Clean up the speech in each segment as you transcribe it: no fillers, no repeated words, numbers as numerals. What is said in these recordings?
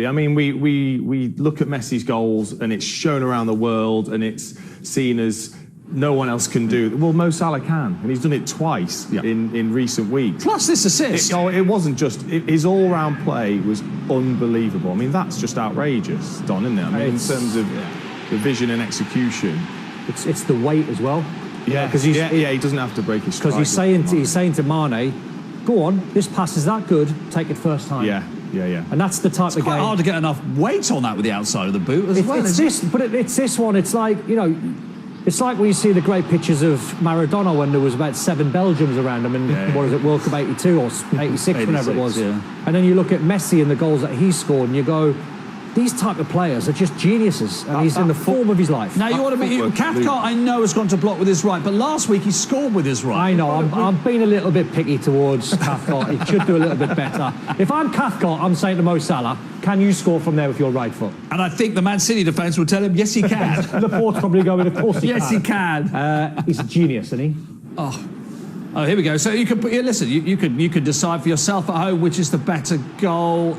I mean, we look at Messi's goals and it's shown around the world and it's seen as no one else can do. Well, Mo Salah can, and he's done it twice in recent weeks. Plus this assist. It wasn't just... his all-round play was unbelievable. I mean, that's just outrageous, Don, isn't it? I mean, in terms of the vision and execution. It's the weight as well. Yeah, because he doesn't have to break his stride. Because he's saying to Mane, go on, this pass is that good, take it first time. Yeah. And that's the type of game. It's quite hard to get enough weight on that with the outside of the boot as well. It's this one. It's like, you know, it's like when you see the great pictures of Maradona when there was about 7 Belgians around him in, what is it, World Cup 82 or 86, whenever it was. Yeah. And then you look at Messi and the goals that he scored and you go, these type of players are just geniuses, and he's in the form of his life. Now, you want to be... Cathcart, I know, has gone to block with his right, but last week he scored with his right. I know, I'm being a little bit picky towards Cathcart. He should do a little bit better. If I'm Cathcart, I'm saying to Mo Salah, can you score from there with your right foot? And I think the Man City defence will tell him, yes, he can. Laporte's probably going, of course he can. Yes, he can. He's a genius, isn't he? Oh, here we go. So you could listen. You could decide for yourself at home which is the better goal.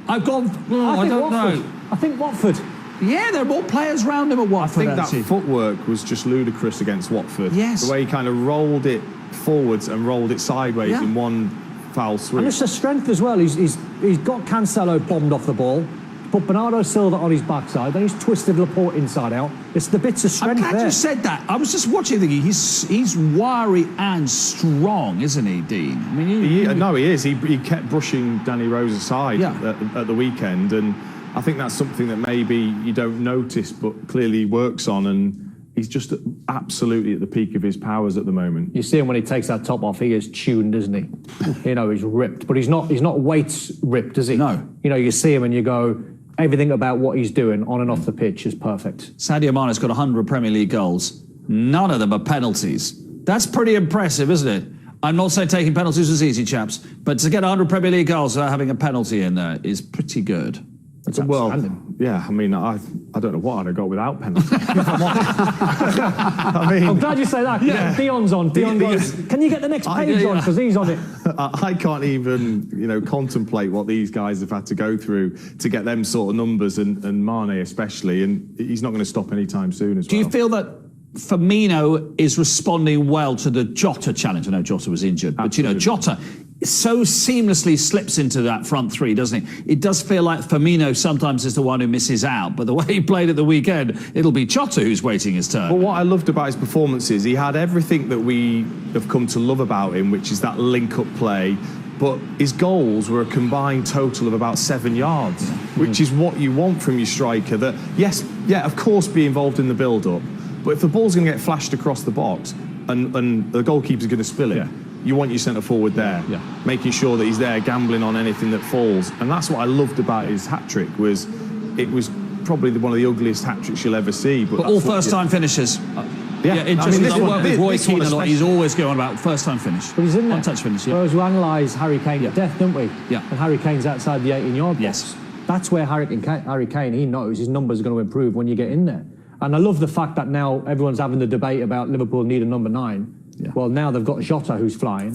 I've gone... I don't know. I think Watford. Yeah, there are more players around him at Watford. I think that footwork was just ludicrous against Watford. Yes. The way he kind of rolled it forwards and rolled it sideways in one foul swoop. And it's a strength as well. He's got Cancelo bombed off the ball, put Bernardo Silva on his backside, then he's twisted Laporte inside out. It's the bits of strength there. I'm glad you said that. I was just watching thinking, he's wiry and strong, isn't he, Dean? I mean, no, he is. He kept brushing Danny Rose aside at the weekend, and I think that's something that maybe you don't notice, but clearly he works on, and he's just absolutely at the peak of his powers at the moment. You see him when he takes that top off, he is tuned, isn't he? You know, he's ripped, but he's not weights ripped, is he? No. You know, you see him and you go, everything about what he's doing on and off the pitch is perfect. Sadio Mane's got 100 Premier League goals. None of them are penalties. That's pretty impressive, isn't it? I'm not saying taking penalties is easy, chaps, but to get 100 Premier League goals without having a penalty in there is pretty good. That's outstanding. Yeah, I mean, I don't know what I'd have got without penalty. I mean, I'm glad you say that. Yeah. Dion's on. Dion goes, can you get the next page on? Because he's on it. I can't even, contemplate what these guys have had to go through to get them sort of numbers, and Mane especially, and he's not going to stop anytime soon as well. Do you feel that Firmino is responding well to the Jota challenge? I know Jota was injured, Absolutely. but Jota so seamlessly slips into that front three, doesn't he? It does feel like Firmino sometimes is the one who misses out, but the way he played at the weekend, it'll be Jota who's waiting his turn. But what I loved about his performances, he had everything that we have come to love about him, which is that link-up play, but his goals were a combined total of about 7 yards, which is what you want from your striker. That, of course, be involved in the build-up, but if the ball's going to get flashed across the box and the goalkeeper's going to spill it, you want your centre forward there, making sure that he's there gambling on anything that falls. And that's what I loved about his hat-trick, was it was probably one of the ugliest hat-tricks you'll ever see. But all first-time finishes. With Roy Keane a lot. He's always going about first-time finish. But he's in there. One-touch finish, Whereas we analyse Harry Kane to death, don't we? Yeah. And Harry Kane's outside the 18-yard box. Yes. That's where Harry Kane, he knows his numbers are going to improve when you get in there. And I love the fact that now everyone's having the debate about Liverpool need a number 9. Yeah. Well, now they've got Jota who's flying,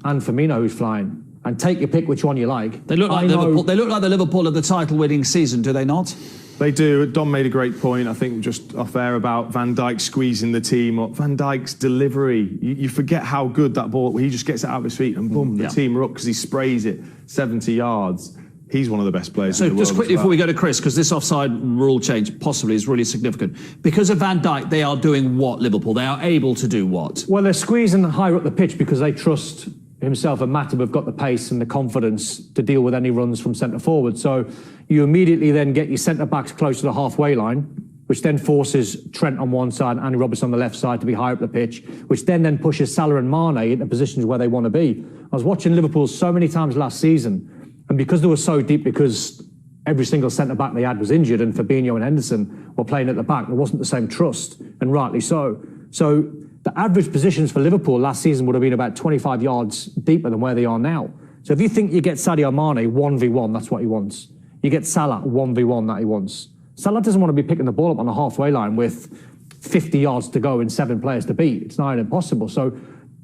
and Firmino who's flying. And take your pick which one you like. They look like Liverpool. They look like the Liverpool of the title-winning season, do they not? They do. Don made a great point, I think, just off air about Van Dijk squeezing the team up. Van Dijk's delivery, you forget how good that ball, he just gets it out of his feet and boom, the team are up because he sprays it 70 yards. He's one of the best players in the world. So just quickly before we go to Chris, because this offside rule change possibly is really significant. Because of Van Dijk, they are doing what, Liverpool? They are able to do what? Well, they're squeezing higher up the pitch because they trust himself and Matip have got the pace and the confidence to deal with any runs from centre forward. So you immediately then get your centre backs close to the halfway line, which then forces Trent on one side and Andy Robertson on the left side to be higher up the pitch, which then pushes Salah and Mane into positions where they want to be. I was watching Liverpool so many times last season, and because they were so deep, because every single centre-back they had was injured and Fabinho and Henderson were playing at the back, there wasn't the same trust, and rightly so. So the average positions for Liverpool last season would have been about 25 yards deeper than where they are now. So if you think you get Sadio Mane 1v1, that's what he wants. You get Salah 1v1, that he wants. Salah doesn't want to be picking the ball up on the halfway line with 50 yards to go and 7 players to beat. It's not impossible. So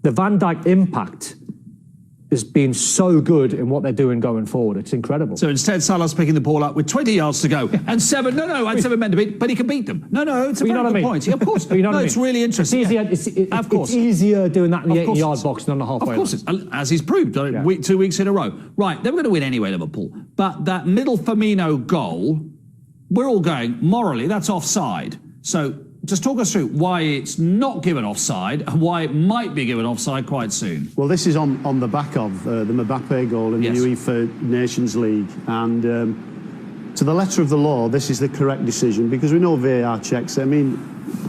the Van Dijk impact has been so good in what they're doing going forward. It's incredible. So instead, Salah's picking the ball up with 20 yards to go and seven men to beat, but he can beat them. It's a very good point. Yeah, of course. It's really interesting. It's easier doing that in the 80-yard box than on the halfway line. Of course, as he's proved 2 weeks in a row. Right, they were going to win anyway, Liverpool. But that middle Firmino goal, we're all going, morally, that's offside. So just talk us through why it's not given offside and why it might be given offside quite soon. Well, this is on the back of the Mbappe goal in the UEFA Nations League. And to the letter of the law, this is the correct decision because we know VAR checks it. I mean,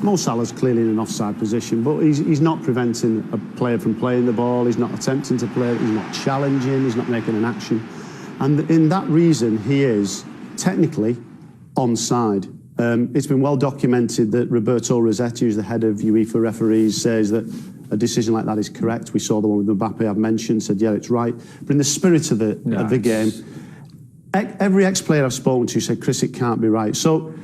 Mo Salah's clearly in an offside position, but he's not preventing a player from playing the ball. He's not attempting to play it. He's not challenging. He's not making an action. And in that reason, he is technically onside. It's been well documented that Roberto Rossetti, who's the head of UEFA referees, says that a decision like that is correct. We saw the one with Mbappe I've mentioned, said, yeah, it's right. But in the spirit of the game, every ex-player I've spoken to said, Chris, it can't be right. So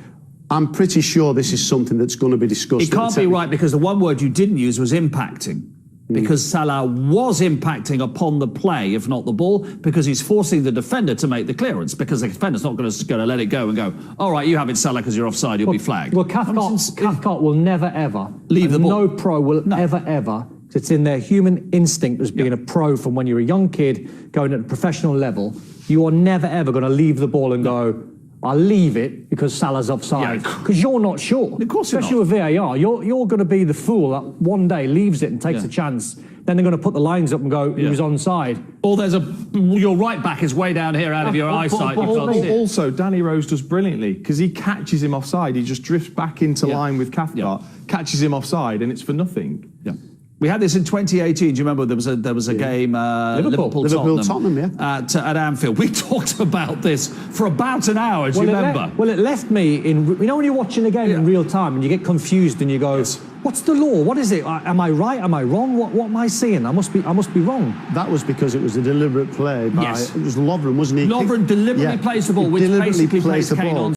I'm pretty sure this is something that's going to be discussed. It can't be right because the one word you didn't use was impacting. Because Salah was impacting upon the play, if not the ball, because he's forcing the defender to make the clearance, because the defender's not going to let it go and go, all right, you have it, Salah, because you're offside, you'll be flagged. Well, Cathcart will never, ever leave the ball. No pro will ever. It's in their human instinct as being a pro from when you're a young kid going at a professional level. You are never, ever going to leave the ball and go, I'll leave it because Salah's offside. Because you're not sure. Of course you're Especially with VAR. You're going to be the fool that one day leaves it and takes a chance. Then they're going to put the lines up and go, he was onside. Or your right back is way down here out of your eyesight. Also, Danny Rose does brilliantly because he catches him offside. He just drifts back into line with Cathcart, catches him offside, and it's for nothing. Yeah. We had this in 2018. Do you remember there was a game Liverpool-Tottenham at Anfield? We talked about this for about an hour. Do you remember? It left me in. You know when you're watching a game in real time and you get confused and you go, "What's the law? What is it? Am I right? Am I wrong? What am I seeing? I must be wrong." That was because it was a deliberate play by it was Lovren, wasn't he? Lovren deliberately plays the ball, which basically plays Kane on